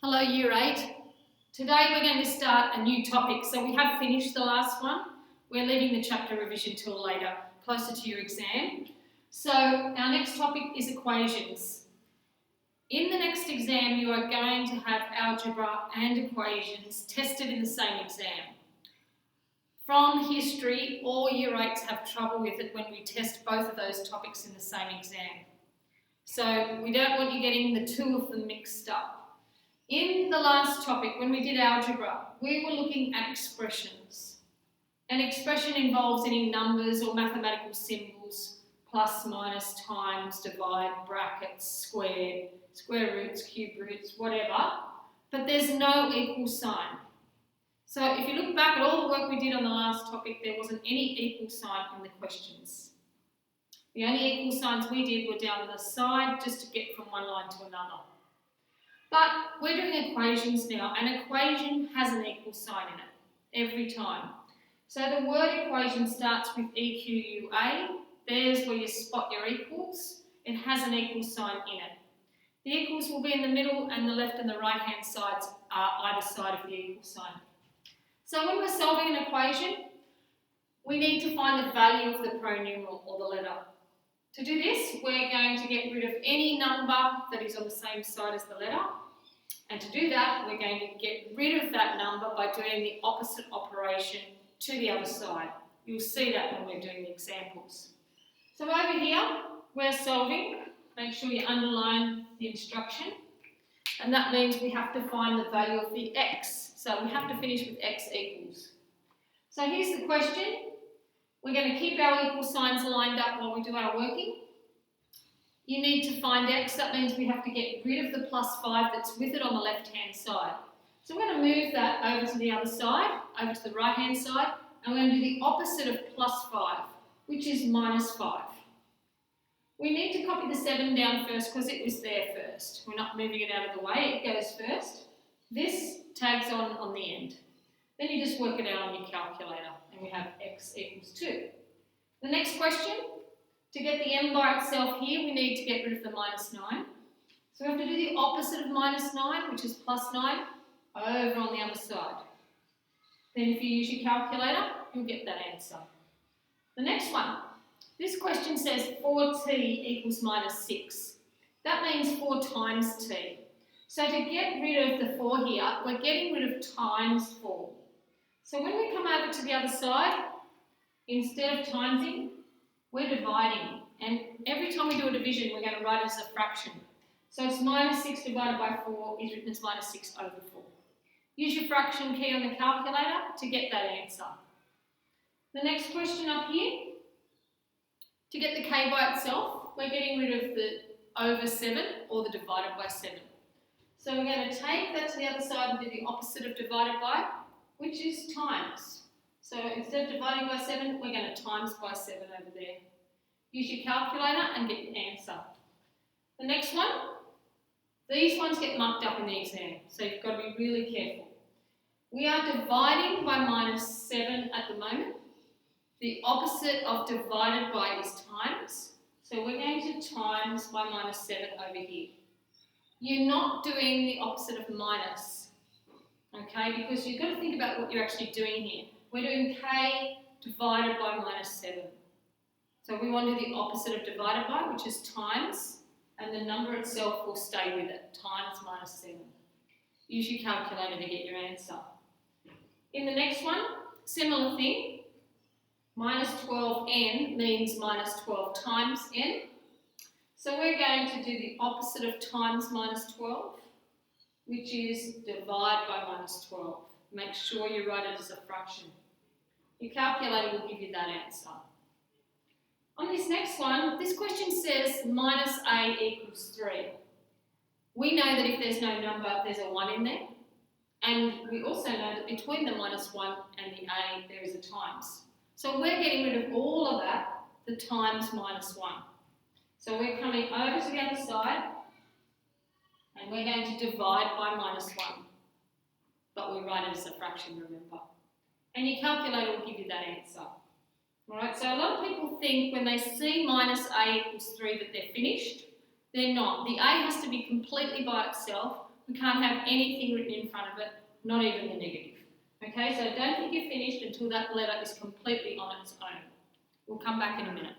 Hello Year 8. Today we're going to start a new topic. So we have finished the last one. We're leaving the chapter revision till later, closer to your exam. So our next topic is equations. In the next exam you are going to have algebra and equations tested in the same exam. From history, all Year 8s have trouble with it when we test both of those topics in the same exam. So we don't want you getting the two of them mixed up. In the last topic, when we did algebra, we were looking at expressions. An expression involves any numbers or mathematical symbols, plus, minus, times, divide, brackets, square roots, cube roots, whatever, but there's no equal sign. So if you look back at all the work we did on the last topic, there wasn't any equal sign in the questions. The only equal signs we did were down the side just to get from one line to another. But we're doing equations now. An equation has an equal sign in it every time. So the word equation starts with EQUA. There's where you spot your equals. It has an equal sign in it. The equals will be in the middle and the left and the right hand sides are either side of the equal sign. So when we're solving an equation, we need to find the value of the pronumeral or the letter. To do this, we're going to get rid of any number that is on the same side as the letter. And to do that, we're going to get rid of that number by doing the opposite operation to the other side. You'll see that when we're doing the examples. So over here, we're solving. Make sure you underline the instruction. And that means we have to find the value of the x. So we have to finish with x equals. So here's the question. We're going to keep our equal signs lined up while we do our working. You need to find x. That means we have to get rid of the plus 5 that's with it on the left-hand side. So we're going to move that over to the other side, over to the right-hand side, and we're going to do the opposite of plus 5, which is minus 5. We need to copy the 7 down first because it was there first. We're not moving it out of the way. It goes first. This tags on the end. Then you just work it out on your calculator, and we have x equals 2. The next question, to get the m by itself here, we need to get rid of the minus 9. So we have to do the opposite of minus 9, which is plus 9, over on the other side. Then if you use your calculator, you'll get that answer. The next one, this question says 4t equals minus 6. That means 4 times t. So to get rid of the 4 here, we're getting rid of times 4. So when we come over to the other side, instead of timesing, we're dividing. And every time we do a division, we're going to write it as a fraction. So it's minus 6 divided by 4 is written as minus 6 over 4. Use your fraction key on the calculator to get that answer. The next question up here, to get the k by itself, we're getting rid of the over 7 or the divided by 7. So we're going to take that to the other side and do the opposite of divided by, which is times. So instead of dividing by 7, we're going to times by 7 over there. Use your calculator and get your answer. The next one, these ones get mucked up in the exam, so you've got to be really careful. We are dividing by minus 7 at the moment. The opposite of divided by is times. So we're going to times by minus 7 over here. You're not doing the opposite of minus, okay, because you've got to think about what you're actually doing here. We're doing k divided by minus 7. So we want to do the opposite of divided by, which is times, and the number itself will stay with it, times minus 7. Use your calculator to get your answer. In the next one, similar thing, minus 12n means minus 12 times n. So we're going to do the opposite of times minus 12, which is divide by minus 12. Make sure you write it as a fraction. Your calculator will give you that answer. On this next one, this question says minus a equals 3. We know that if there's no number, there's a 1 in there. And we also know that between the minus 1 and the a, there is a times. So we're getting rid of all of that, the times minus 1. So we're coming over to the other side, and we're going to divide by minus 1. But we write it as a fraction, remember. And your calculator will give you that answer. Alright, so a lot of people think when they see minus a equals 3 that they're finished. They're not. The a has to be completely by itself we can't have anything written in front of it, not even the negative. Okay, so don't think you're finished until that letter is completely on its own. We'll come back in a minute.